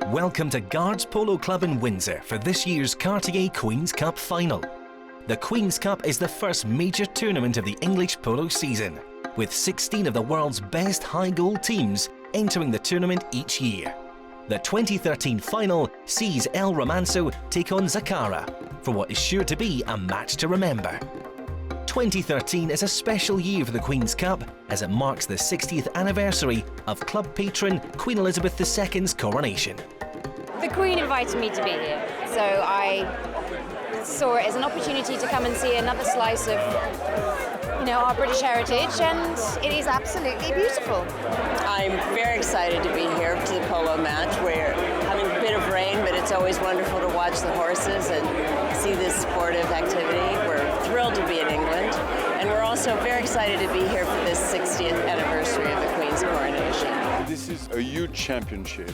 Welcome to Guards Polo Club in Windsor for this year's Cartier Queen's Cup final. The Queen's Cup is the first major tournament of the English polo season, with 16 of the world's best high gold teams entering the tournament each year. The 2013 final sees El Remanso take on Zacara for what is sure to be a match to remember. 2013 is a special year for the Queen's Cup as it marks the 60th anniversary of club patron Queen Elizabeth II's coronation. The Queen invited me to be here, so I saw it as an opportunity to come and see another slice of, our British heritage, and it is absolutely beautiful. I'm very excited to be here to the polo match. We're having a bit of rain, but it's always wonderful to watch the horses and see this sportive activity. We're thrilled to be in England, and we're also very excited to be here for this 60th anniversary of the Queen's coronation. This is a huge championship,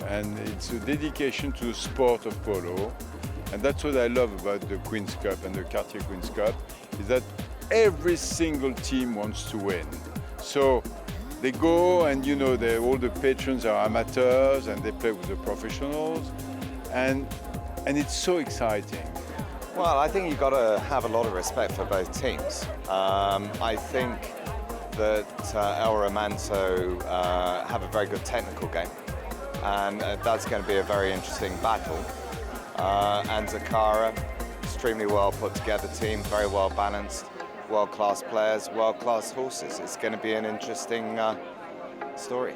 and it's a dedication to the sport of polo. And that's what I love about the Queen's Cup and the Cartier Queen's Cup, is that every single team wants to win. So they go and all the patrons are amateurs and they play with the professionals, and it's so exciting. Well, I think you've got to have a lot of respect for both teams. I think that El Remanso have a very good technical game, and that's going to be a very interesting battle. And Zacara, extremely well put together team, very well balanced, world-class players, world-class horses. It's going to be an interesting story.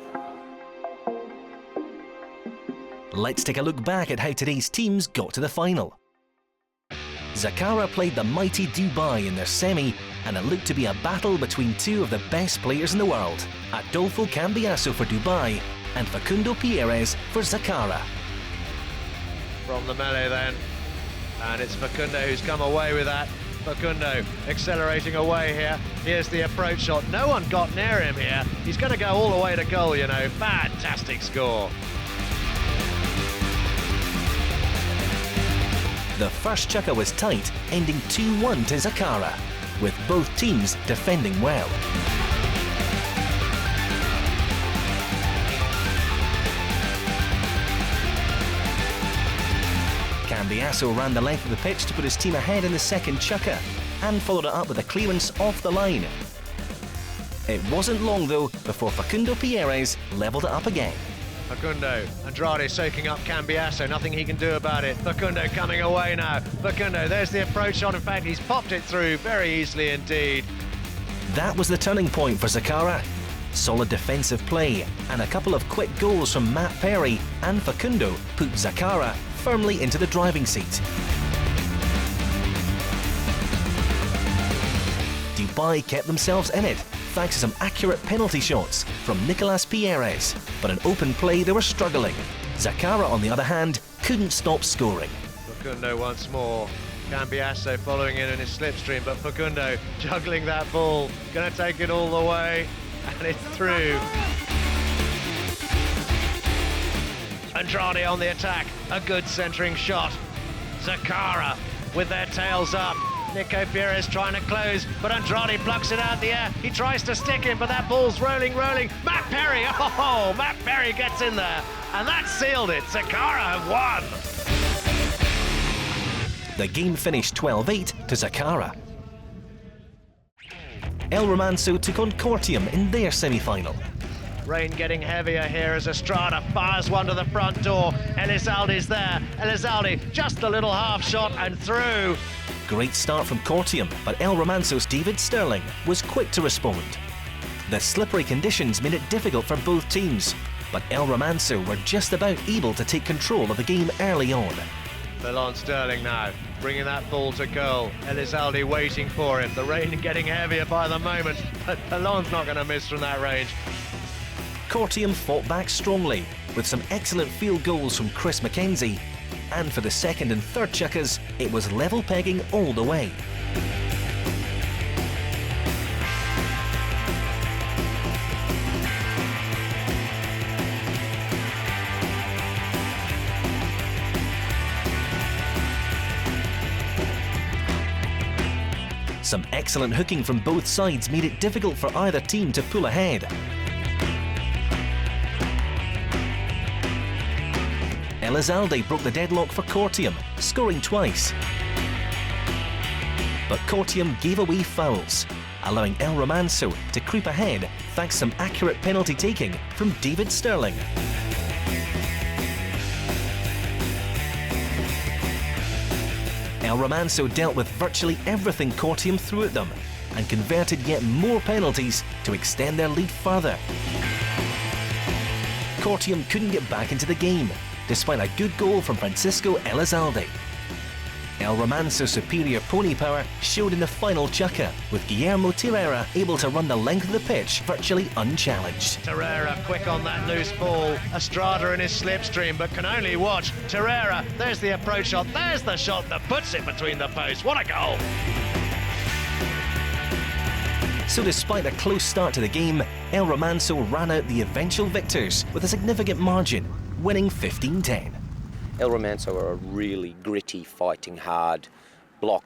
Let's take a look back at how today's teams got to the final. Zacara played the mighty Dubai in their semi, and it looked to be a battle between two of the best players in the world, Adolfo Cambiasso for Dubai and Facundo Pierres for Zacara. From the melee then, and it's Facundo who's come away with that. Facundo accelerating away here. Here's the approach shot. No one got near him here. He's going to go all the way to goal, Fantastic score. The first chukker was tight, ending 2-1 to Zacara, with both teams defending well. Cambiasso ran the length of the pitch to put his team ahead in the second chukker and followed it up with a clearance off the line. It wasn't long though before Facundo Pierres levelled it up again. Facundo, Andrade soaking up Cambiasso, nothing he can do about it. Facundo coming away now. Facundo, there's the approach shot. In fact, he's popped it through very easily indeed. That was the turning point for Zacara. Solid defensive play and a couple of quick goals from Matt Perry and Facundo put Zacara firmly into the driving seat. Dubai kept themselves in it thanks to some accurate penalty shots from Nicolas Pierres, but in open play they were struggling. Zacara, on the other hand, couldn't stop scoring. Facundo once more. Cambiasso following in his slipstream, but Facundo juggling that ball, going to take it all the way, and it's through. Andrade on the attack, a good centering shot. Zacara with their tails up. Nico Pierres trying to close, but Andrade plucks it out the air. He tries to stick him, but that ball's rolling. Matt Perry, Matt Perry gets in there, and that sealed it. Zacara have won. The game finished 12-8 to Zacara. El Remanso took on Cartier in their semi-final. Rain getting heavier here as Estrada fires one to the front door. Elizalde's there. Elizalde, just a little half shot and through. Great start from Cartier, but El Remanso's David Sterling was quick to respond. The slippery conditions made it difficult for both teams, but El Remanso were just about able to take control of the game early on. Belon Sterling now, bringing that ball to goal. Elizalde waiting for him. The rain getting heavier by the moment, but Belon's not going to miss from that range. Cartier fought back strongly, with some excellent field goals from Chris Mackenzie, and for the second and third chukkers, it was level pegging all the way. Some excellent hooking from both sides made it difficult for either team to pull ahead. Elizalde broke the deadlock for Cortium, scoring twice. But Cortium gave away fouls, allowing El Remanso to creep ahead thanks to some accurate penalty taking from David Sterling. El Remanso dealt with virtually everything Cortium threw at them and converted yet more penalties to extend their lead further. Cortium couldn't get back into the game, despite a good goal from Francisco Elizalde. El Remanso's superior pony power showed in the final chukker, with Guillermo Terrera able to run the length of the pitch virtually unchallenged. Terrera quick on that loose ball. Estrada in his slipstream, but can only watch. Terrera, there's the approach shot, there's the shot that puts it between the posts. What a goal! So despite a close start to the game, El Remanso ran out the eventual victors with a significant margin, winning 15-10. El Remanso are a really gritty, fighting hard, block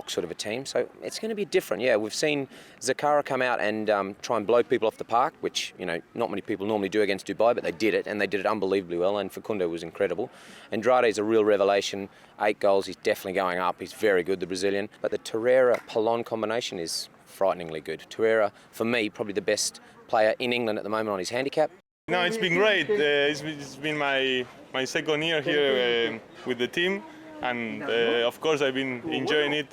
sort of a team. So it's going to be different. Yeah, we've seen Zacara come out and try and blow people off the park, which, you know, not many people normally do against Dubai, but they did it, and they did it unbelievably well, and Facundo was incredible. Andrade's a real revelation. 8 goals, he's definitely going up. He's very good, the Brazilian. But the Terrera-Polon combination is frighteningly good. Terrera, for me, probably the best player in England at the moment on his handicap. No, it's been great. It's been my second year here with the team, and of course I've been enjoying it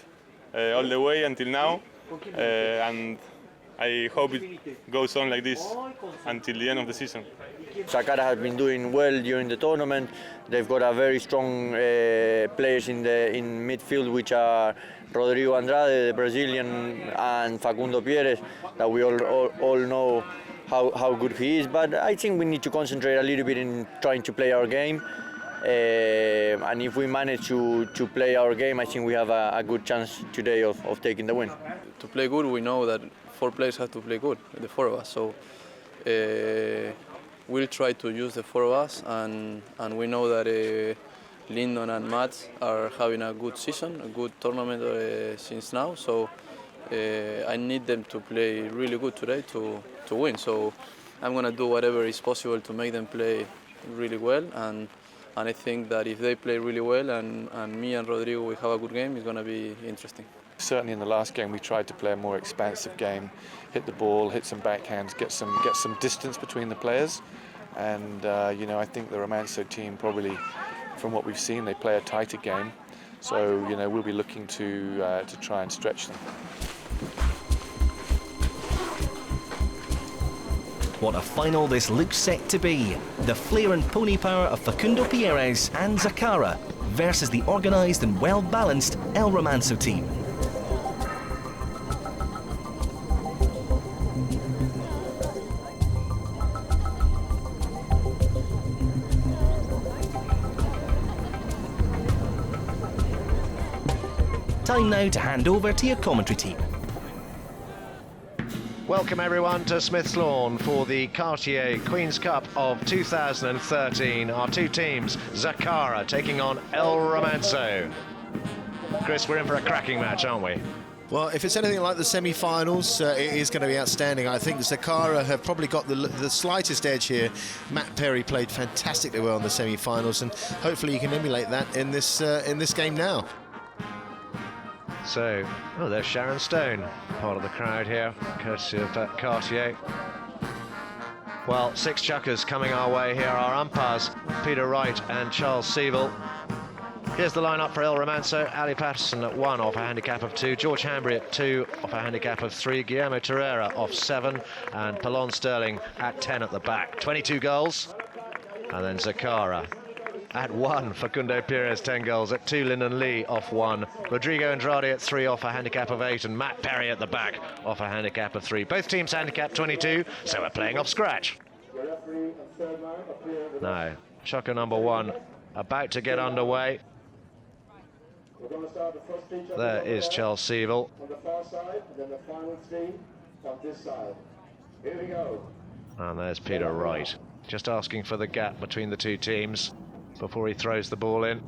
all the way until now, and I hope it goes on like this until the end of the season. Zacara has been doing well during the tournament. They've got a very strong players in midfield, which are Rodrigo Andrade, the Brazilian, and Facundo Pieres, that we all know how good he is. But I think we need to concentrate a little bit in trying to play our game. And if we manage to play our game, I think we have a good chance today of taking the win. To play good, we know that 4 players have to play good, the 4 of us. So we'll try to use the 4 of us, and we know that Lyndon and Matt are having a good season, a good tournament since now. So I need them to play really good today to win. So I'm going to do whatever is possible to make them play really well. And I think that if they play really well and me and Rodrigo we have a good game, it's going to be interesting. Certainly in the last game we tried to play a more expansive game, hit the ball, hit some backhands, get some distance between the players. And you know, I think the Remanso team probably, from what we've seen, they play a tighter game. So you know, we'll be looking to try and stretch them. What a final this looks set to be. The flair and pony power of Facundo Pieres and Zacara versus the organised and well-balanced El Remanso team. Time now to hand over to your commentary team. Welcome everyone to Smith's Lawn for the Cartier Queen's Cup of 2013. Our 2 teams, Zacara taking on El Remanso. Chris, we're in for a cracking match, aren't we? Well, if it's anything like the semi-finals, it is going to be outstanding. I think Zacara have probably got the slightest edge here. Matt Perry played fantastically well in the semi-finals, and hopefully you can emulate that in this game now. So, oh, there's Sharon Stone, part of the crowd here, courtesy of Cartier. Well, 6 chukkers coming our way here. Our umpires, Peter Wright and Charles Seville. Here's the lineup for El Remanso. Ali Patterson at 1 off a handicap of 2, George Hambry at 2 off a handicap of 3, Guillermo Terrera off 7, and Polon Sterling at 10 at the back. 22 goals, and then Zacara at 1, Facundo Pieres 10 goals, at 2, Lyndon Lee off 1, Rodrigo Andrade at 3 off a handicap of 8, and Matt Perry at the back off a handicap of 3. Both teams handicap 22, so we're playing off scratch. Now, chukker number 1 about to get underway. There is Charles Seville. And there's Peter Wright, just asking for the gap between the 2 teams before he throws the ball in.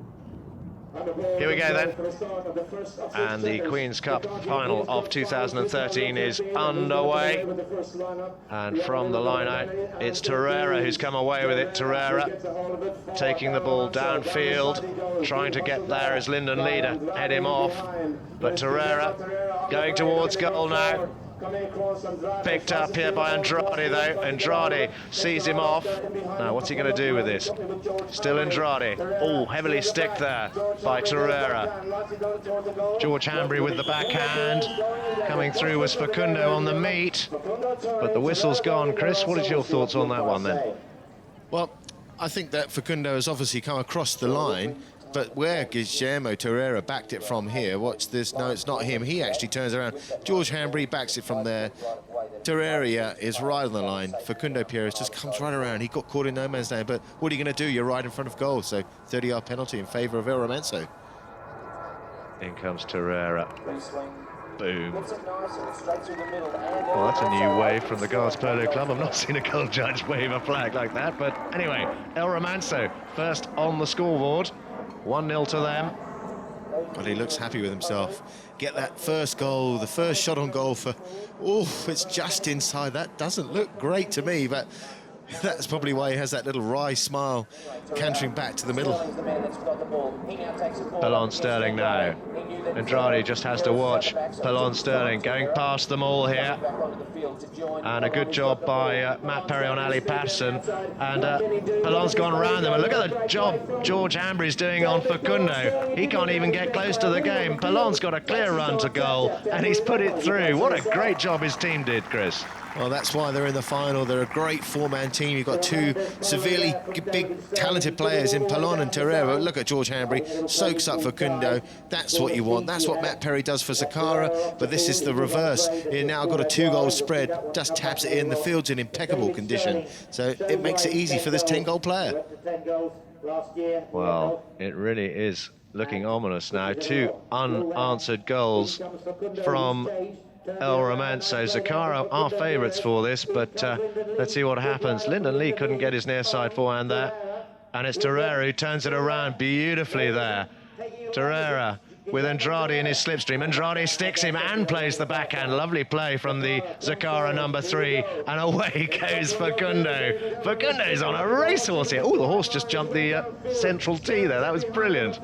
Here we go then. And the Queen's Cup final of 2013 is underway. And from the line out, it's Torreira who's come away with it. Torreira taking the ball downfield, trying to get there as Lyndon Lee to head him off. But Torreira going towards goal now. Picked up here by Andrade though. Andrade sees him off. Now what's he going to do with this? Still Andrade. Oh, heavily sticked there by Torreira. George Hambry with the backhand. Coming through was Facundo on the meet. But the whistle's gone. Chris, what is your thoughts on that one then? Well, I think that Facundo has obviously come across the line. But where Guillermo Torreira backed it from here, watch this, no, it's not him, he actually turns around. George Hambry backs it from there. Torreira is right on the line. Facundo Pires just comes right around. He got caught in no man's land, but what are you going to do? You're right in front of goal, so 30-yard penalty in favour of El Remanso. In comes Torreira. Boom. Well, that's a new wave from the Guards Polo Club. I've not seen a goal judge wave a flag like that, but anyway, El Remanso first on the scoreboard. 1-0 to them. Well, he looks happy with himself. Get that first goal, the first shot on goal for... Oh, it's just inside. That doesn't look great to me, but that's probably why he has that little wry smile cantering back to the middle. Pelon Sterling now. Andrade just has to watch. Pelon Sterling going past them all here. And a good job by Matt Perry on Ali Patterson. And Pelon's gone round them. And look at the job George Hambry's doing on Facundo. He can't even get close to the game. Pelon's got a clear run to goal, and he's put it through. What a great job his team did, Chris. Well, that's why they're in the final. They're a great four-man team. You've got two severely big, talented players in Pelon and Torreira. Look at George Hambry, soaks up Facundo. That's what you want. That's what Matt Perry does for Zacara, but this is the reverse. He's now got a 2-goal spread, just taps it in. The field's in impeccable condition, so it makes it easy for this 10-goal player. Well, it really is looking ominous now. 2 unanswered goals from El Remanso. Zacara are favourites for this, but let's see what happens. Lyndon Lee couldn't get his near side forehand there, and it's Torreira who turns it around beautifully there. Torreira with Andrade in his slipstream. Andrade sticks him and plays the backhand. Lovely play from the Zacara number 3, and away goes Facundo. Facundo's on a racehorse here. Oh, the horse just jumped the central tee there. That was brilliant.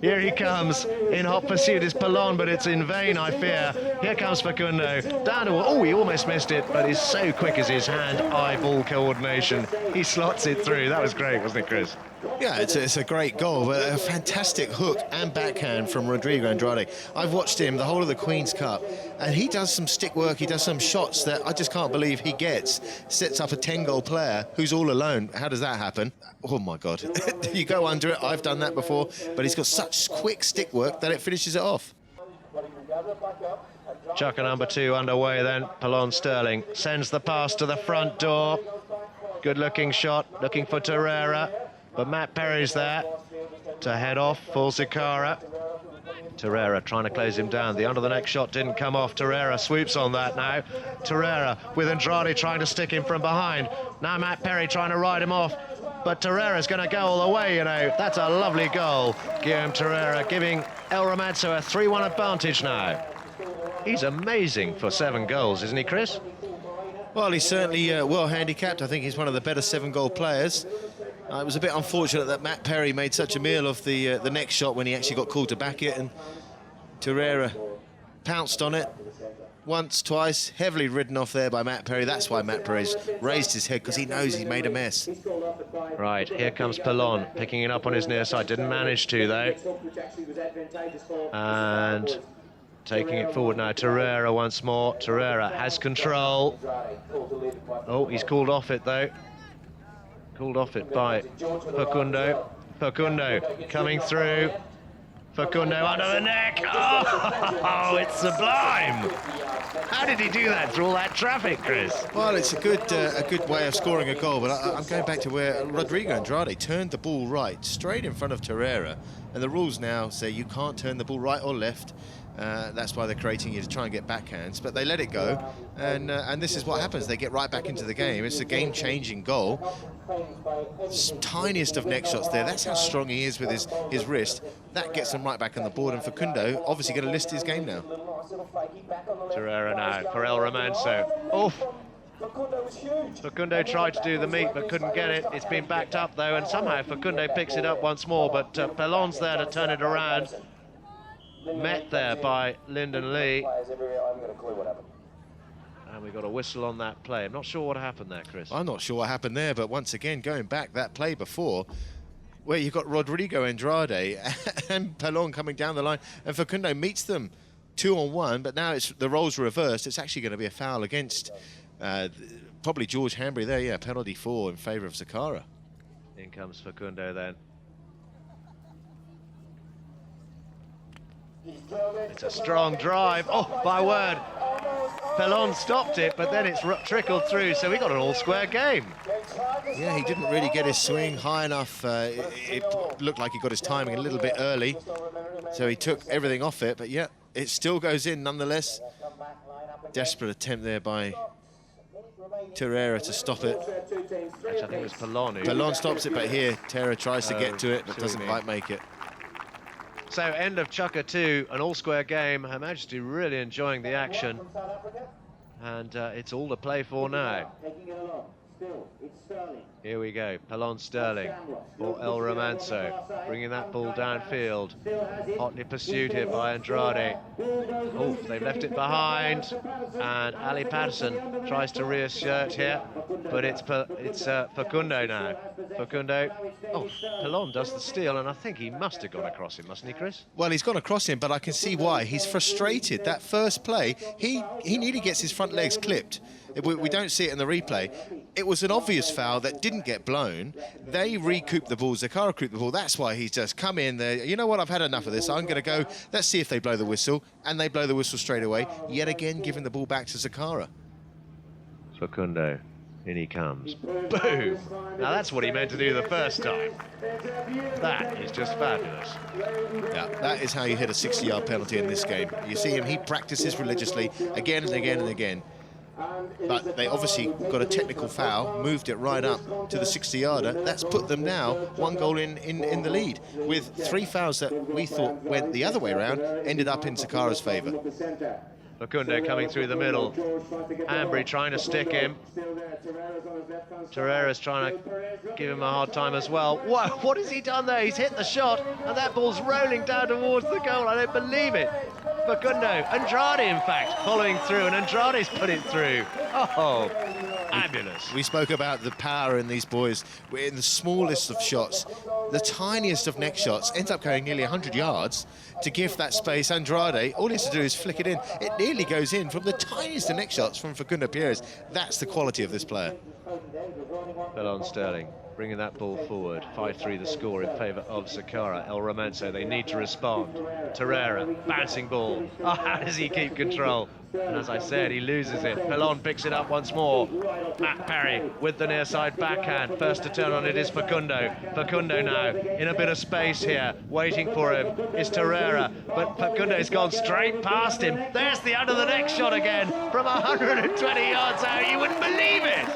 Here he comes. In hot pursuit is Pelon, but it's in vain, I fear. Here comes Facundo. Down to... Oh, he almost missed it, but he's so quick as his hand-eye-ball coordination. He slots it through. That was great, wasn't it, Chris? Yeah, it's a great goal, but a fantastic hook and backhand from Rodrigo Andrade. I've watched him the whole of the Queen's Cup, and he does some stick work, he does some shots that I just can't believe he gets. Sets up a 10-goal player who's all alone. How does that happen? Oh, my God. You go under it. I've done that before, but he's got such quick stick work that it finishes it off. Chucker number 2 underway then. Pelon Sterling sends the pass to the front door. Good-looking shot, looking for Torreira. But Matt Perry's there to head off for Zacara. Torreira trying to close him down. The under-the-neck shot didn't come off. Torreira swoops on that now. Torreira with Andrade trying to stick him from behind. Now Matt Perry trying to ride him off. But Torreira's going to go all the way, you know. That's a lovely goal. Guillaume Torreira giving El Remanso a 3-1 advantage now. He's amazing for 7 goals, isn't he, Chris? Well, he's certainly well handicapped. I think he's one of the better 7-goal players. It was a bit unfortunate that Matt Perry made such a meal of the next shot when he actually got called to back it, and Torreira pounced on it once, twice, heavily ridden off there by Matt Perry. That's why Matt Perry's raised his head, because he knows he's made a mess. Right, here comes Pelon, picking it up on his near side. Didn't manage to, though. And taking it forward now, Torreira once more. Torreira has control. Oh, he's called off it, though. Called off it by Facundo. Facundo coming through. Facundo under the neck. Oh, it's sublime. How did he do that through all that traffic, Chris? Well, it's a good way of scoring a goal, but I'm going back to where Rodrigo Andrade turned the ball right, straight in front of Torreira, and the rules now say you can't turn the ball right or left. That's why they're creating you to try and get backhands, but they let it go, and this is what happens. They get right back into the game. It's a game-changing goal, Tiniest of neck shots there. That's how strong he is with his wrist. That gets him right back on the board, and Facundo obviously going to list his game now. Torreira now for El Remanso. Oof! Facundo tried to do the meet but couldn't get it. It's been backed up though, and somehow Facundo picks it up once more, but Pelon's there to turn it around. Met there by Lyndon Lee. And we got a whistle on that play. I'm not sure what happened there, Chris. I'm not sure what happened there, but once again, going back, that play before, where you've got Rodrigo Andrade and Pelon coming down the line, and Facundo meets them 2-on-1, but now it's the roles reversed. It's actually going to be a foul against probably George Hanbury there. Yeah, penalty 4 in favour of Zacara. In comes Facundo then. It's a strong drive. Oh, my word. Pelon stopped it, but then it's trickled through, so we got an all-square game. Yeah, he didn't really get his swing high enough. It looked like he got his timing a little bit early, so he took everything off it, but yeah, it still goes in nonetheless. Desperate attempt there by Torreira to stop it. Actually, I think it was Pelon. Pelon stops it, but here Torreira tries to get to it, but doesn't quite make it. So, end of Chukka 2, an all-square game. Her Majesty really enjoying the action. And it's all to play for now. Here we go, Pelon Sterling for El Remanso, bringing that ball downfield. Hotly pursued here by Andrade. Oh, they've left it behind, and Ali Patterson tries to reassert here, but it's Facundo now. Facundo, oh, Pelon does the steal, and I think he must have gone across him, mustn't he, Chris? Well, he's gone across him, but I can see why. He's frustrated. That first play, he nearly gets his front legs clipped. We don't see it in the replay. It was an obvious foul that didn't get blown. They recouped the ball. Zacara recouped the ball. That's why he's just come in there. You know what? I've had enough of this. I'm going to go. Let's see if they blow the whistle. And they blow the whistle straight away. Yet again, giving the ball back to Zacara. Facundo, in he comes. Boom! Now that's what he meant to do the first time. That is just fabulous. Yeah, that is how you hit a 60-yard penalty in this game. You see him, he practices religiously again and again and again. But they obviously got a technical foul, moved it right up to the 60-yarder. That's put them now 1 goal in the lead, with 3 fouls that we thought went the other way around, ended up in Zakara's favour. Facundo coming through the middle. Hanbury trying to stick him. Torreira's trying to give him a hard time as well. Whoa, what has he done there? He's hit the shot, and that ball's rolling down towards the goal. I don't believe it. Facundo, Andrade in fact, following through, and Andrade's put it through. Oh, fabulous. We spoke about the power in these boys. We're in the smallest of shots, the tiniest of neck shots, ends up going nearly 100 yards to give that space. Andrade, all he has to do is flick it in. It nearly goes in from the tiniest of neck shots from Facundo Pires. That's the quality of this player. Pelon Sterling bringing that ball forward. 5-3 the score in favour of Zacara. El Remanso, they need to respond. Torreira, bouncing ball. Oh, how does he keep control? And as I said, he loses it. Pelon picks it up once more. Matt Perry with the near side backhand. First to turn on it is Facundo. Facundo now in a bit of space here. Waiting for him is Torreira. But Facundo's gone straight past him. There's the under the neck shot again from 120 yards out. You wouldn't believe it.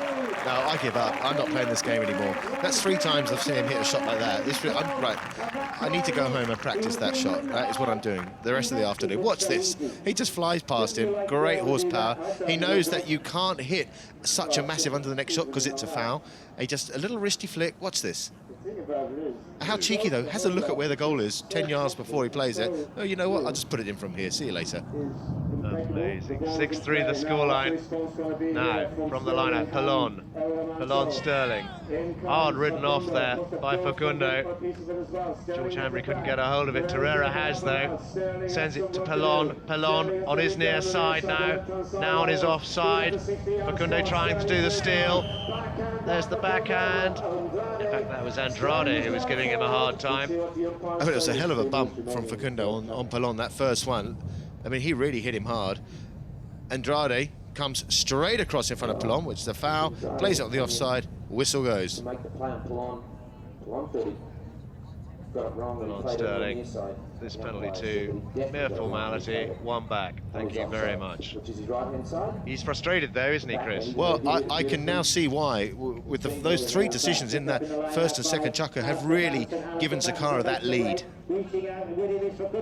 No, I give up. I'm not playing this game anymore. That's 3 times I've seen him hit a shot like that. Right, I need to go home and practice that shot. That is what I'm doing the rest of the afternoon. Watch this. He just flies past him. Great horsepower. He knows that you can't hit such a massive under the neck shot because it's a foul. Just a little wristy flick. Watch this. How cheeky though. Has a look at where the goal is 10 yards before he plays it. Oh, you know what? I'll just put it in from here. See you later. Amazing. 6-3 the scoreline. Now, from the lineup, Pelon Sterling. Hard ridden off there by Facundo. George Hanbury couldn't get a hold of it. Torreira has, though. Sends it to Pelon. Pelon on his near side now. Now on his offside. Facundo trying to do the steal. There's the backhand. In fact, that was Andrade who was giving him a hard time. I think it was a hell of a bump from Facundo on Pelon, that first one. I mean, he really hit him hard. Andrade comes straight across in front of Pelon, which is a foul, plays it on the offside, whistle goes. On Sterling. This penalty too, mere formality, one back. Thank you very much. He's frustrated though, isn't he, Chris? Well, I can now see why, with those three decisions in that first and second chukker, have really given Zacara that lead.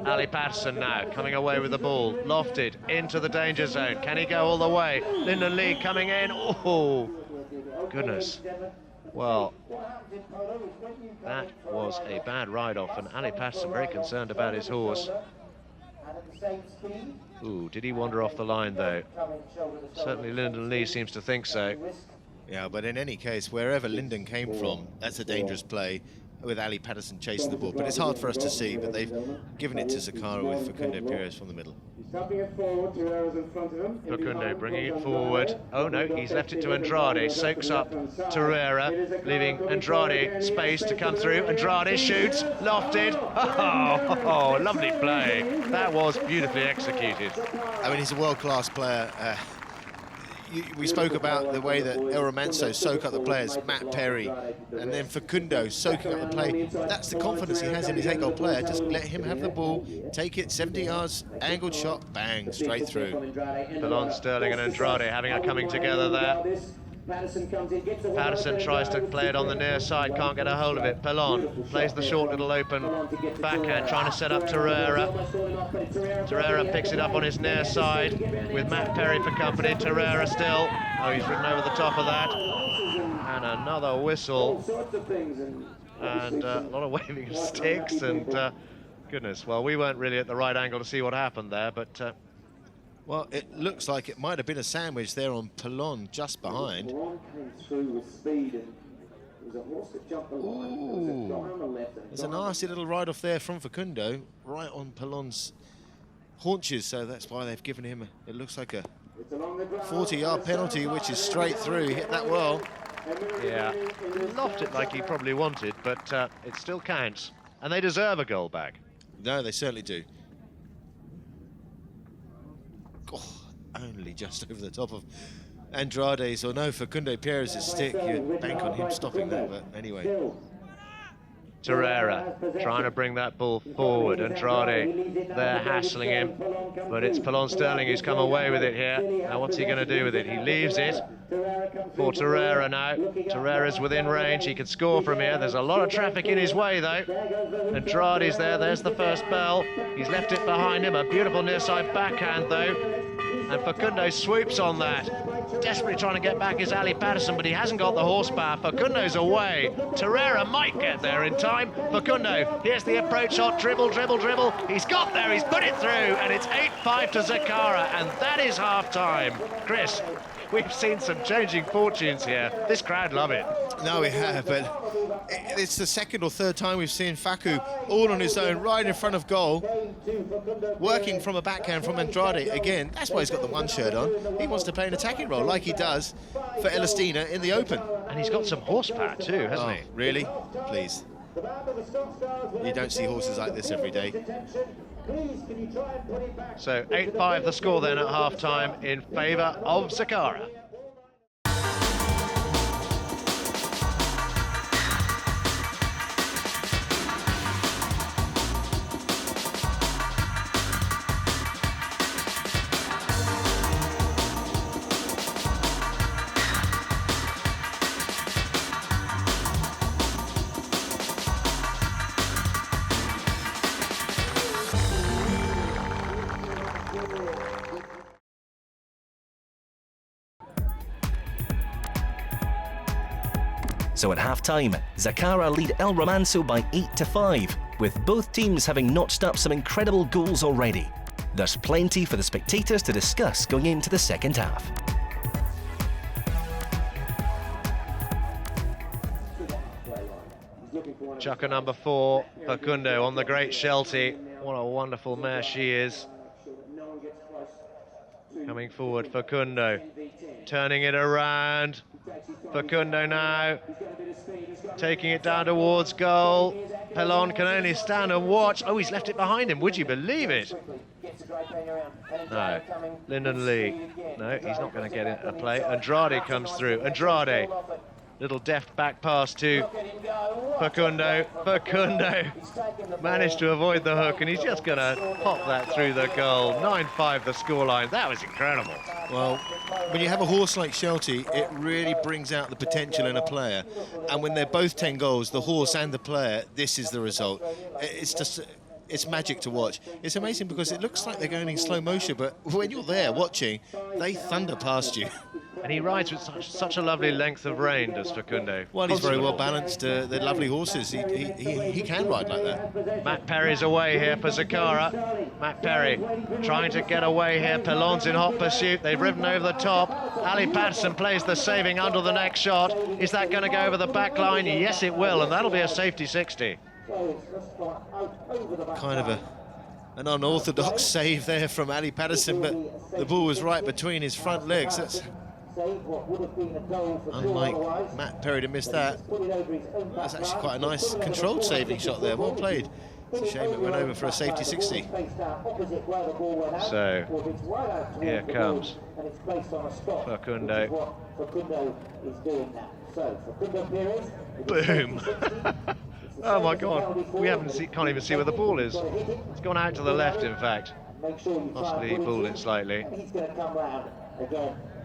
Ali Patterson now coming away with the ball, lofted into the danger zone. Can he go all the way? Lyndon Lee coming in. Oh, goodness. Well, that was a bad ride-off, and Ali Patterson very concerned about his horse. Ooh, did he wander off the line, though? Certainly Lyndon Lee seems to think so. Yeah, but in any case, wherever Lyndon came from, that's a dangerous play with Ali Patterson chasing the ball. But it's hard for us to see, but they've given it to Zacara with Facundo Perez from the middle. Facundo bringing it forward. Oh no, he's left it to Andrade. Soaks up Torreira, leaving Andrade space to come through. Andrade shoots, lofted. Oh, lovely play. That was beautifully executed. I mean, he's a world-class player. We spoke about the way that El Remanso soak up the players, Matt Perry, and then Facundo soaking up the play. That's the confidence he has in his 8-goal player. Just let him have the ball, take it 70 yards, angled shot, bang, straight through. Pelon, Sterling and Andrade having a coming together there. Patterson tries to play it on the near side, can't get a hold of it. Pelon plays the short little open backhand, trying to set up Torreira. Torreira picks it up on his near side with Matt Perry for company. Torreira still. Oh, he's ridden over the top of that. And another whistle. And a lot of waving of sticks. And goodness, well, we weren't really at the right angle to see what happened there, but... well, it looks like it might have been a sandwich there on Pelon just behind. Ooh, there's a nasty little ride-off there from Facundo, right on Pelon's haunches, so that's why they've given him, it looks like a 40-yard penalty, which is straight through. He hit that well. Yeah, lofted it like he probably wanted, but it still counts. And they deserve a goal back. No, they certainly do. Oh, only just over the top of Andrade's, or no, Facundo Perez's stick. You'd bank on him stopping that, but anyway. Torreira trying to bring that ball forward. Andrade there hassling him, but it's Pelon Sterling who's come away with it here. Now what's he going to do with it? He leaves it for Torreira now. Torreira's within range, he could score from here. There's a lot of traffic in his way though. Andrade's there, there's the first bell. He's left it behind him, a beautiful near side backhand though. And Facundo swoops on that. Desperately trying to get back is Ali Patterson, but he hasn't got the horsepower. Facundo's away. Torreira might get there in time. Facundo, here's the approach shot. Dribble, dribble, dribble. He's got there, he's put it through, and it's 8-5 to Zacara, and that is half-time. Chris, we've seen some changing fortunes here. This crowd love it. No, we have, but it's the second or third time we've seen Facu all on his own, right in front of goal, working from a backhand from Andrade again. That's why he's got the one shirt on. He wants to play an attacking role like he does for Elestina in the Open. And he's got some horsepower too, hasn't he? Really? Please. You don't see horses like this every day. So 8-5 the score then at half-time in favour of Zacara. So at half-time, Zacara lead El Remanso by 8-5, with both teams having notched up some incredible goals already. There's plenty for the spectators to discuss going into the second half. Chukker number 4, Facundo on the great Sheltie. What a wonderful mare she is. Coming forward, Facundo, turning it around. Facundo now, taking it down towards goal. Pelon can only stand and watch. Oh, he's left it behind him, would you believe it? No, Lyndon Lee. No, he's not going to get into play. Andrade comes through. Andrade Little deft back pass to Facundo. Facundo managed to avoid the hook, and he's just going to pop that through the goal. 9-5 the scoreline. That was incredible. Well, when you have a horse like Shelty, it really brings out the potential in a player. And when they're both 10 goals, the horse and the player, this is the result. It's just... It's magic to watch. It's amazing because it looks like they're going in slow motion, but when you're there watching, they thunder past you. And he rides with such a lovely length of rein, does Facundo. Well, he's very well balanced. They're lovely horses. He can ride like that. Matt Perry's away here for Zacara. Matt Perry trying to get away here. Pelon's in hot pursuit. They've ridden over the top. Ali Patterson plays the saving under the next shot. Is that going to go over the back line? Yes, it will, and that'll be a safety 60. Kind of an unorthodox save there from Ali Patterson, but the ball was right between his front legs. That's unlike Matt Perry to miss that. That's actually quite a nice controlled saving shot there. Well played. It's a shame it went over for a safety 60. So here comes Facundo. Boom. Oh my God, we can't even see where the ball is. It's gone out to the left, in fact. Possibly he pulled it slightly.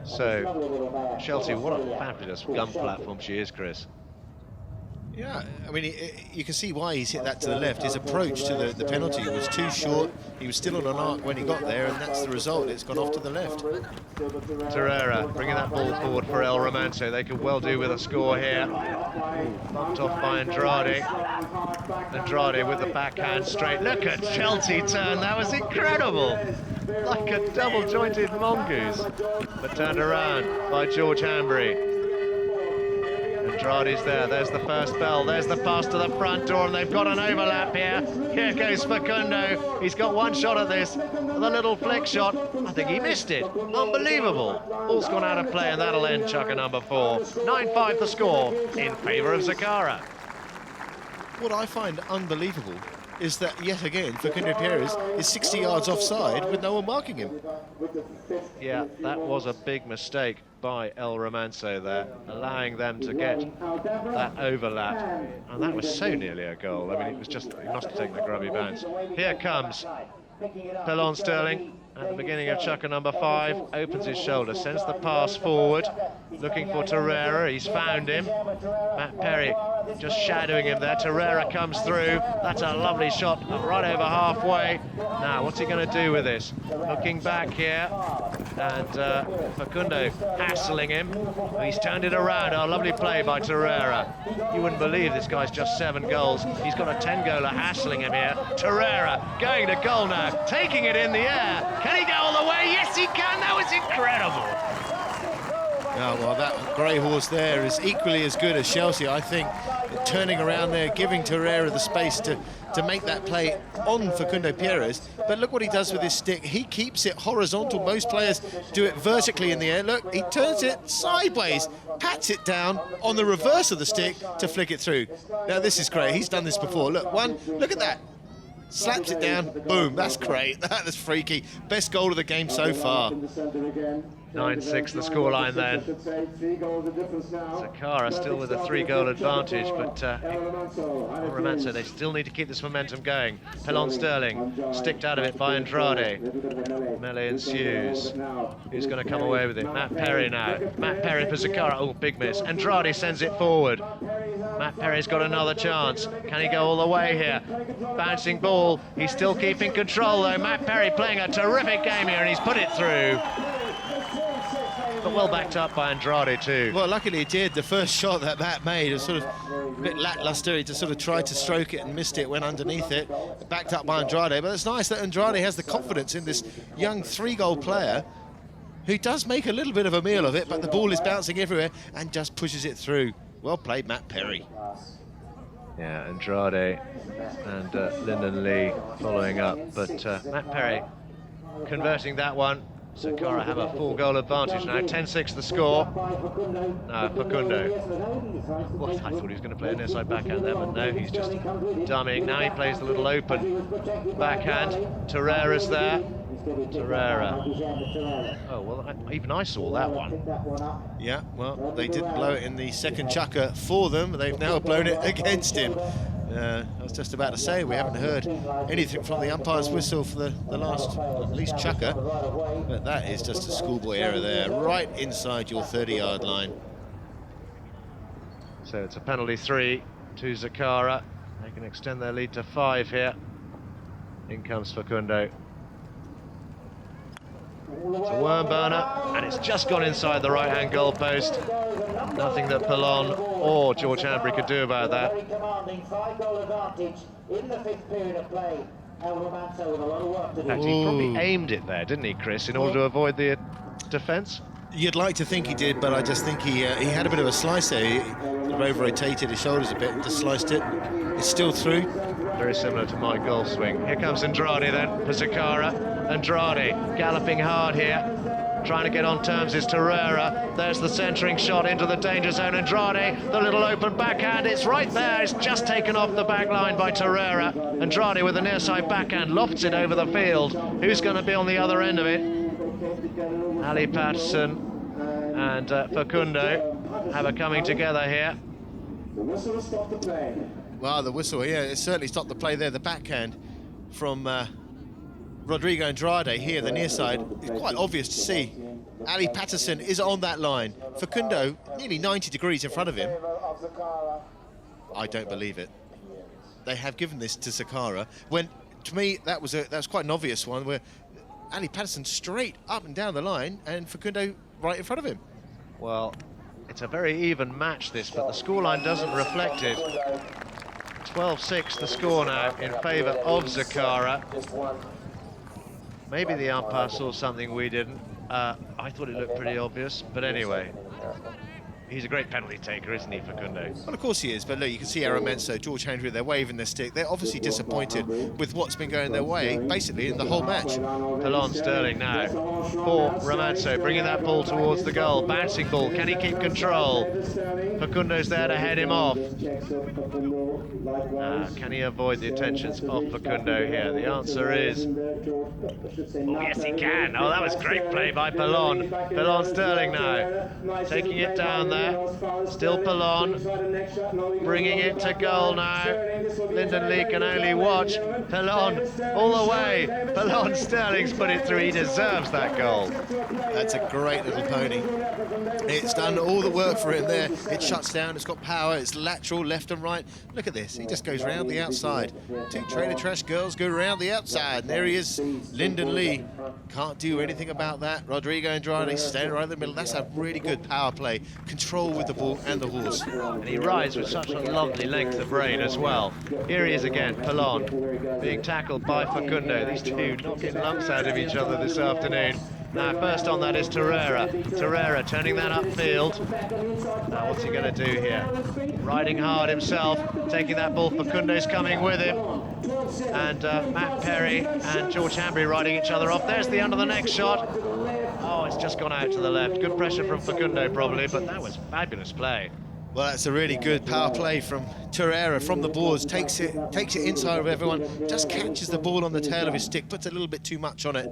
So, Shelty, what a fabulous gun platform she is, Chris. Yeah, I mean, you can see why he's hit that to the left. His approach to the penalty was too short. He was still on an arc when he got there, and that's the result. It's gone off to the left. Torreira bringing that ball forward for El Remanso. They could well do with a score here. Bumped off by Andrade. Andrade with the backhand straight. Look at Shelty turn. That was incredible. Like a double-jointed mongoose. But turned around by George Hanbury. Andrade's there. There's the first bell. There's the pass to the front door, and they've got an overlap here. Here goes Facundo. He's got one shot at this. The little flick shot. I think he missed it. Unbelievable. Ball's gone out of play, and that'll end Chucker number 4. 9-5 the score in favour of Zacara. What I find unbelievable is that, yet again, Facundo Perez is 60 yards offside with no one marking him. Yeah, that was a big mistake by El Remanso there, allowing them to get that overlap. And that was so nearly a goal. I mean, it was just, he must have taken the grubby bounce. Here comes Pelon Sterling at the beginning of Chucker number 5, opens his shoulder, sends the pass forward, looking for Torreira. He's found him. Matt Perry just shadowing him there. Torreira comes through. That's a lovely shot right over halfway. Now, what's he going to do with this? Looking back here, and Facundo hassling him. He's turned it around. A lovely play by Torreira. You wouldn't believe this guy's just 7 goals. He's got a 10-goaler hassling him here. Torreira going to goal now, taking it in the air. Can he go all the way? Yes, he can. That was incredible. Oh, well, that grey horse there is equally as good as Chelsea, I think. Turning around there, giving Torreira the space to make that play on Facundo Perez. But look what he does with his stick. He keeps it horizontal. Most players do it vertically in the air. Look, he turns it sideways, pats it down on the reverse of the stick to flick it through. Now, this is great. He's done this before. Look at that. Slaps it down, boom, that's great. That is freaky. Best goal of the game so far. 9-6 the scoreline then. Zacara still with a 3-goal advantage, but El Remanso, they still need to keep this momentum going. Pelon Sterling sticked out of it by Andrade. Melee ensues. Who's going to come away with it? Matt Perry now. Matt Perry for Zacara. Oh, big miss. Andrade sends it forward. Matt Perry's got another chance. Can he go all the way here? Bouncing ball. He's still keeping control though. Matt Perry playing a terrific game here, and he's put it through. But well backed up by Andrade too. Well, luckily he did. The first shot that Matt made was sort of a bit lackluster. He just sort of tried to stroke it and missed it, went underneath it. Backed up by Andrade. But it's nice that Andrade has the confidence in this young 3-goal player who does make a little bit of a meal of it, but the ball is bouncing everywhere and just pushes it through. Well played, Matt Perry. Yeah, Andrade and Lyndon Lee following up, but Matt Perry converting that one. Zacara have a 4-goal advantage now. 10-6 the score. Facundo. What, I thought he was going to play an inside backhand there, but no, he's just dummying. Now he plays the little open backhand. Torreira's there. Torreira. Oh, well, even I saw that one. Yeah, well, they didn't blow it in the second chukker for them. They've now blown it against him. I was just about to say, we haven't heard anything from the umpire's whistle for the last, at least chukker. But that is just a schoolboy error there, right inside your 30-yard line. So it's a penalty 3 to Zacara. They can extend their lead to 5 here. In comes Facundo. It's a worm burner, and it's just gone inside the right-hand goal post. Nothing that Pelon or George Hanbury could do about that. In fact, he probably aimed it there, didn't he, Chris, in order to avoid the defence? You'd like to think he did, but I just think he had a bit of a slice there. He sort of over-rotated his shoulders a bit and just sliced it. It's still through. Very similar to my golf swing. Here comes Andrade then for Zacara. Andrade galloping hard here. Trying to get on terms is Torreira. There's the centering shot into the danger zone. Andrade, the little open backhand. It's right there. It's just taken off the back line by Torreira. Andrade with a near side backhand lofts it over the field. Who's going to be on the other end of it? Ali Patterson and Facundo have a coming together here. Well, the whistle, yeah, it certainly stopped the play there. The backhand from Rodrigo Andrade here, the near side, is quite obvious to see. Ali Patterson is on that line. Facundo, nearly 90 degrees in front of him. I don't believe it. They have given this to Zacara, when, to me, that was quite an obvious one, where Ali Patterson straight up and down the line, and Facundo right in front of him. Well, it's a very even match, this, but the scoreline doesn't reflect it. 12-6 the score now in favour of Zacara. Maybe the umpire saw something we didn't. I thought it looked pretty obvious, but anyway. He's a great penalty taker, isn't he, Facundo? Well, of course he is, but look, you can see El Remanso, George Hanbury, they're waving their stick. They're obviously disappointed with what's been going their way, basically, in the whole match. Pelon Sterling now for Remanso, bringing that ball towards the goal. Bouncing ball, can he keep control? Facundo's there to head him off. Can he avoid the attentions of Facundo here? The answer is... oh, yes, he can. Oh, that was great play by Pelon. Pelon Sterling now, taking it down there. Still Pelon, bringing it to goal now. Lyndon Lee can only watch. Pelon all the way. Pelon Sterling's put it through. He deserves that goal. That's a great little pony. It's done all the work for him there. It shuts down, it's got power, it's lateral, left and right. Look at this, he just goes round the outside. Two trailer trash girls go round the outside. And there he is, Lyndon Lee. Can't do anything about that. Rodrigo Andrade standing right in the middle. That's a really good power play. Control with the ball and the horse. And he rides with such a lovely length of rein as well. Here he is again, Pelon, being tackled by Facundo. These two knocking lumps out of each other this afternoon. Now, first on that is Torreira. Torreira turning that upfield. Now, what's he going to do here? Riding hard himself, taking that ball. Facundo's coming with him. And Matt Perry and George Hanbury riding each other off. There's the under the neck shot. Oh, it's just gone out to the left. Good pressure from Facundo, probably, but that was fabulous play. Well, that's a really good power play from Torreira from the boards, takes it inside of everyone, just catches the ball on the tail of his stick, puts a little bit too much on it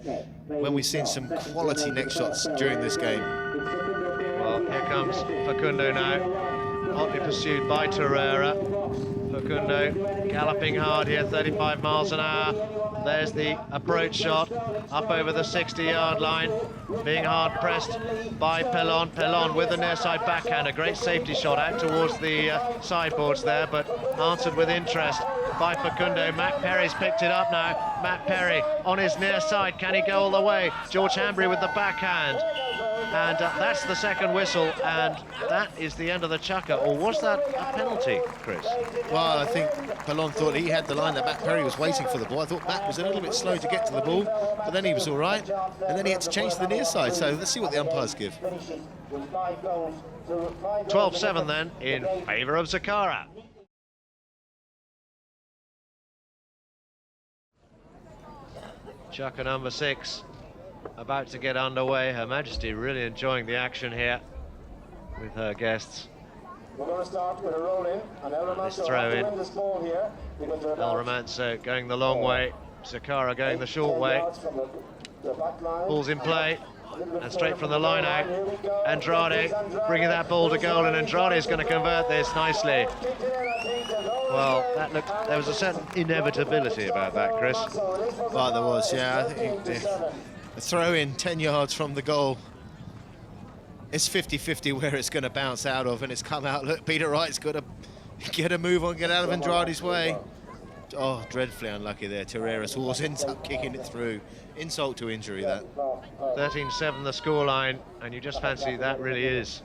when we've seen some quality neck shots during this game. Well, here comes Facundo now, hotly pursued by Torreira. Facundo galloping hard here, 35 miles an hour. There's the approach shot up over the 60-yard line, being hard pressed by Pelon. Pelon with the near side backhand, a great safety shot out towards the sideboards there, but answered with interest by Facundo. Matt Perry's picked it up now. Matt Perry on his near side, can he go all the way? George Hanbury with the backhand. And that's the second whistle, and that is the end of the chukker. Or was that a penalty, Chris? Well, I think Pelon thought he had the line, that Matt Perry was waiting for the ball. I thought Matt was a little bit slow to get to the ball, but then he was all right, and then he had to change to the near side. So let's see what the umpires give. 12-7 then in favour of Zacara. Chukker number 6. About to get underway. Her Majesty really enjoying the action here with her guests. We're going to start with a roll in, and El Remanso throw in. win this ball here. El Remanso going the long way, Zacara going the short way. Ball's in play, and straight from the line out, Andrade bringing that ball to goal, and Andrade is going to convert this nicely. Well, there was a certain inevitability about that, Chris. Well, there was, yeah. I think the throw in 10 yards from the goal. It's 50-50 where it's going to bounce out of, and it's come out. Look, Peter Wright's got to get a move on, get out of Andrade's way. Oh, dreadfully unlucky there. Torreira's horse ends up kicking it through. Insult to injury, that. 13-7 the scoreline, and you just fancy that really is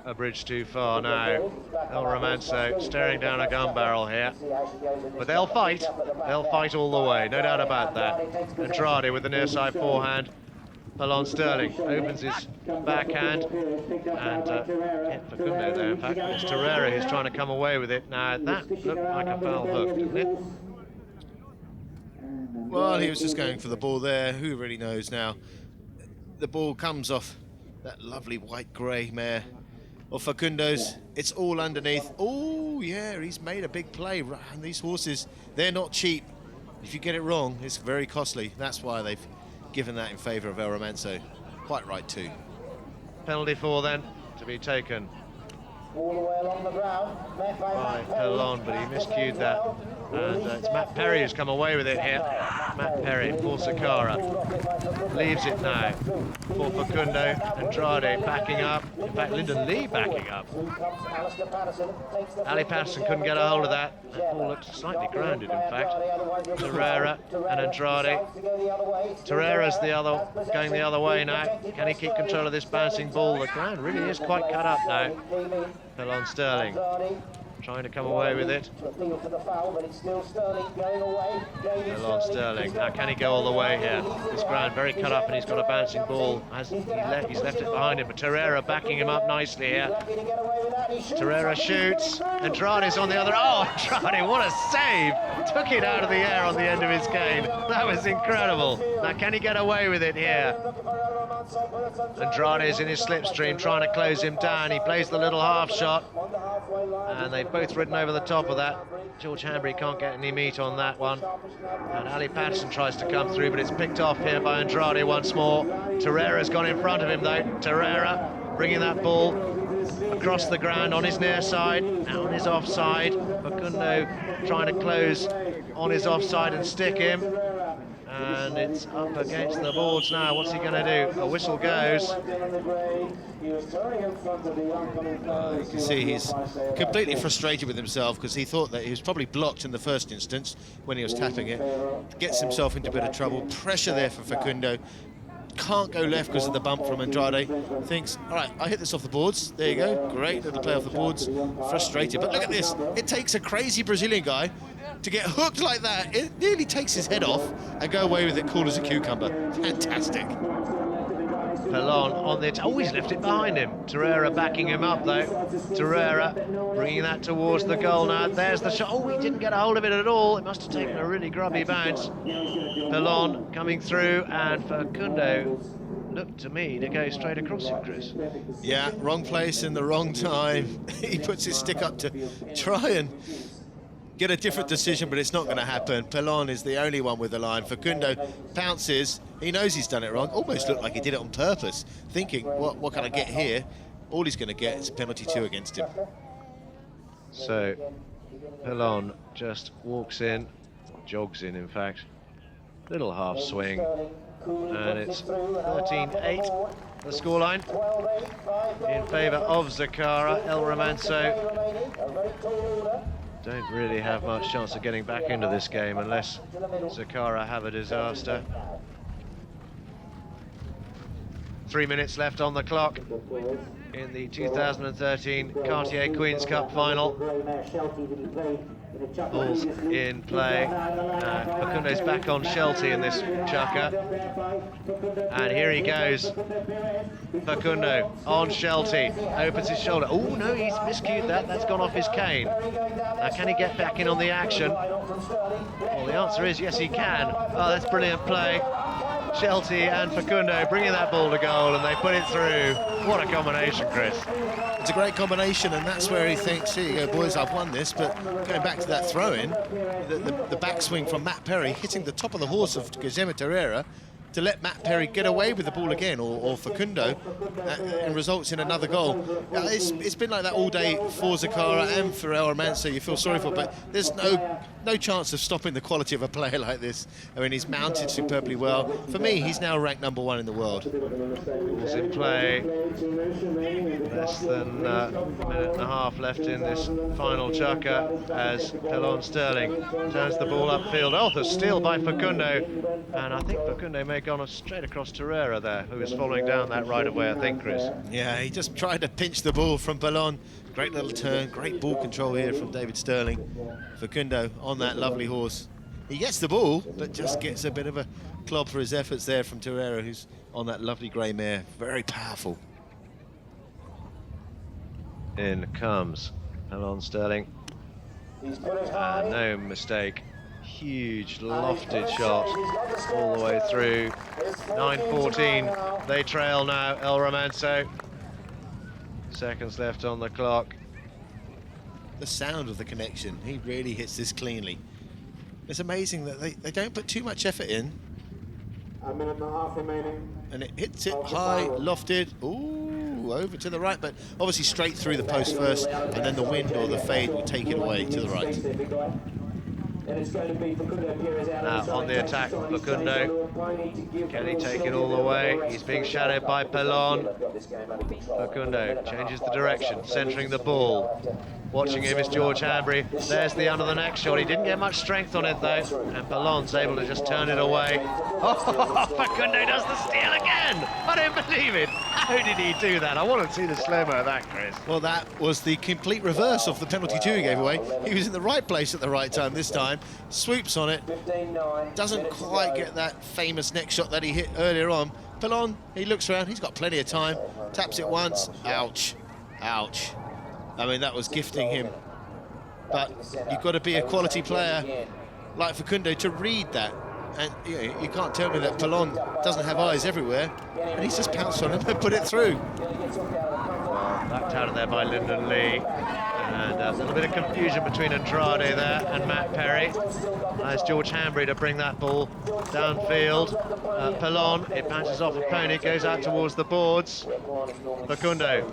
a bridge too far now. El Remanso staring down a gun barrel here. But they'll fight. They'll fight all the way, no doubt about that. Andrade with the near side forehand. Pelon Sterling opens his backhand, and hit Facundo there. In fact, it's Torreira who's trying to come away with it. Now, that looked like a foul hook, didn't it? Well, he was just going for the ball there. Who really knows now? The ball comes off that lovely white-grey mare of Facundo's. It's all underneath. Oh, yeah, he's made a big play. And these horses, they're not cheap. If you get it wrong, it's very costly. That's why they've given that in favour of El Remanso. Quite right, too. Penalty for, then, to be taken All the way along the ground. by Pelon, but he miscued that. And it's Matt Perry who's come away with it here. Matt Perry for Zacara. Leaves it now for Facundo. Andrade backing up. In fact, Lyndon Lee backing up. Ali Patterson couldn't get a hold of that. That ball looked slightly grounded, in fact. Torreira and Andrade. Torreira's going the other way now. Can he keep control of this bouncing ball? The ground really is quite cut up now. Pelon Sterling trying to come away with it. Pelon Sterling. Now, can he go all the way here? This ground very cut up, and he's got a bouncing ball. He's left it behind him, but Torreira backing him up nicely here. Torreira shoots. Andrade's on the other. Oh, Andrade, what a save! Took it out of the air on the end of his cane. That was incredible. Now, can he get away with it here? Andrade is in his slipstream, trying to close him down. He plays the little half shot, and they've both ridden over the top of that. George Hanbury can't get any meat on that one, and Ali Patterson tries to come through, but it's picked off here by Andrade once more. Torreira's gone in front of him though. Torreira bringing that ball across the ground on his near side, now on his offside. Facundo trying to close on his offside and stick him. And it's up against the boards now. What's he going to do? A whistle goes. You can see he's completely frustrated with himself because he thought that he was probably blocked in the first instance when he was tapping it. Gets himself into a bit of trouble. Pressure there for Facundo. Can't go left because of the bump from Andrade. Thinks, all right, I hit this off the boards. There you go. Great little play off the boards. Frustrated. But look at this. It takes a crazy Brazilian guy to get hooked like that. It nearly takes his head off and go away with it cool as a cucumber. Fantastic. Pelon on the... Oh, he's left it behind him. Torreira backing him up, though. Torreira bringing that towards the goal now. There's the shot. Oh, he didn't get a hold of it at all. It must have taken a really grubby bounce. Pelon coming through, and Facundo looked to me to go straight across him, Chris. Yeah, wrong place in the wrong time. He puts his stick up to try and get a different decision, but it's not going to happen. Pelon is the only one with the line. Facundo pounces. He knows he's done it wrong. Almost looked like he did it on purpose, thinking, what can I get here? All he's going to get is a penalty 2 against him. So, Pelon just walks in, jogs in fact. Little half swing, and it's 13-8, the scoreline, in favour of Zacara. El Remanso don't really have much chance of getting back into this game unless Zacara have a disaster. 3 minutes left on the clock in the 2013 Cartier Queen's Cup final. Ball's in play. Facundo's back on Shelty in this chukker. And here he goes. Facundo on Shelty. Opens his shoulder. Oh, no, he's miscued that. That's gone off his cane. Now, can he get back in on the action? Well, the answer is yes, he can. Oh, that's brilliant play. Shelty and Facundo bringing that ball to goal, and they put it through. What a combination, Chris. It's a great combination, and that's where he thinks, here you go, boys, I've won this. But going back to that throw-in, the backswing from Matt Perry, hitting the top of the horse of Guillermo Torreira, to let Matt Perry get away with the ball again, or Facundo, and results in another goal. It's been like that all day for Zacara and for El Remanso. You feel sorry for, but there's no chance of stopping the quality of a player like this. I mean, he's mounted superbly well. For me, he's now ranked #1 in the world. Balls in play. Less than a minute and a half left in this final chukker as Pelon Sterling turns the ball upfield. Oh, the steal by Facundo. And I think Facundo may have gone straight across Torreira there, who was following down that right away, I think, Chris. Yeah, he just tried to pinch the ball from Pelon. Great little turn, great ball control here from David Sterling. Facundo on that lovely horse. He gets the ball, but just gets a bit of a clog for his efforts there from Torreira, who's on that lovely grey mare. Very powerful. In comes Pelon Sterling. No mistake. Huge lofted shot all the way through. 9:14. They trail now, El Remanso. Seconds left on the clock. The sound of the connection, he really hits this cleanly. It's amazing that they don't put too much effort in. A minute and a half remaining. And it hits it high, lofted. Ooh, over to the right, but obviously straight through the post first, and then the wind or the fade will take it away to the right. Now on the attack, Facundo. Can he take it all the way? He's being shadowed by Pelon. Facundo changes the direction, centering the ball. Watching him is George Hanbury. There's the under the neck shot. He didn't get much strength on it though, and Pelon's able to just turn it away. Oh, Facundo does the steal again! I don't believe it. How did he do that? I want to see the slow-mo of that, Chris. Well, that was the complete reverse of the penalty 2 he gave away. He was in the right place at the right time this time. Swoops on it. Doesn't quite get that famous neck shot that he hit earlier on. Pelon, he looks around. He's got plenty of time. Taps it once. Ouch. Ouch. I mean, that was gifting him. But you've got to be a quality player like Facundo to read that. And you can't tell me that Pelon doesn't have eyes everywhere. And he's just pounced on him and put it through. Well, backed out of there by Lyndon Lee. And a little bit of confusion between Andrade there and Matt Perry. Nice George Hanbury to bring that ball downfield. Pelon, it bounces off a pony, goes out towards the boards. Facundo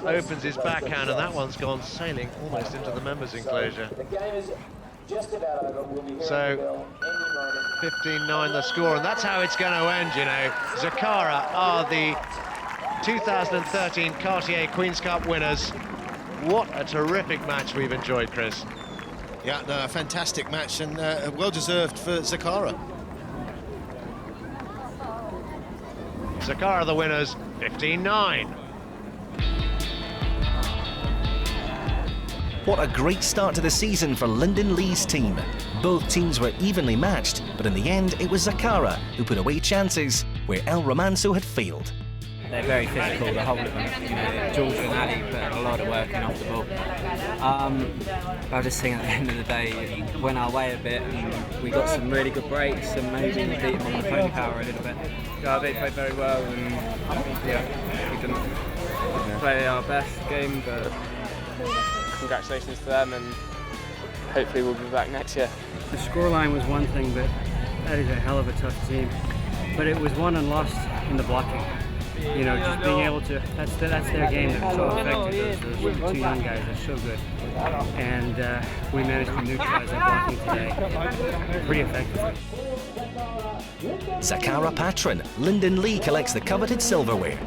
opens his backhand, and that one's gone sailing almost into the members' enclosure. So 15-9 the score, and that's how it's going to end, you know. Zacara are the 2013 Cartier Queen's Cup winners. What a terrific match we've enjoyed, Chris. Yeah, no, a fantastic match, and well-deserved for Zacara. Zacara the winners, 15-9. What a great start to the season for Lyndon Lee's team. Both teams were evenly matched, but in the end it was Zacara who put away chances where El Remanso had failed. They're very physical, the whole of them. You know, George and Ali put a lot of work in off the ball. I just think at the end of the day, it went our way a bit, and we got some really good breaks, and maybe beat them on the pony power a little bit. Yeah, they played very well, and yeah, we didn't play our best game, but congratulations to them, and hopefully we'll be back next year. The scoreline was one thing, but that is a hell of a tough team. But it was won and lost in the blocking. You know, just being able to, that's their game. They're so effective. Those two young guys are so good. And we managed to neutralize their blocking today pretty effectively. Zacara patron Lyndon Lee collects the coveted silverware.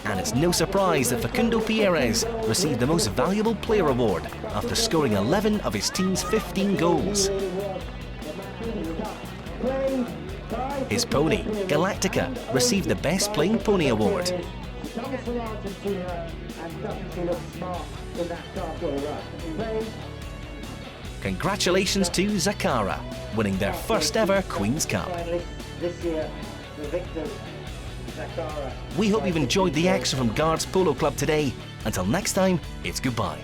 And it's no surprise that Facundo Pierres received the Most Valuable Player award after scoring 11 of his team's 15 goals. His pony, Galactica, received the Best Playing Pony award. Congratulations to Zacara, winning their first ever Queen's Cup. We hope you've enjoyed the extra from Guards Polo Club today. Until next time, it's goodbye.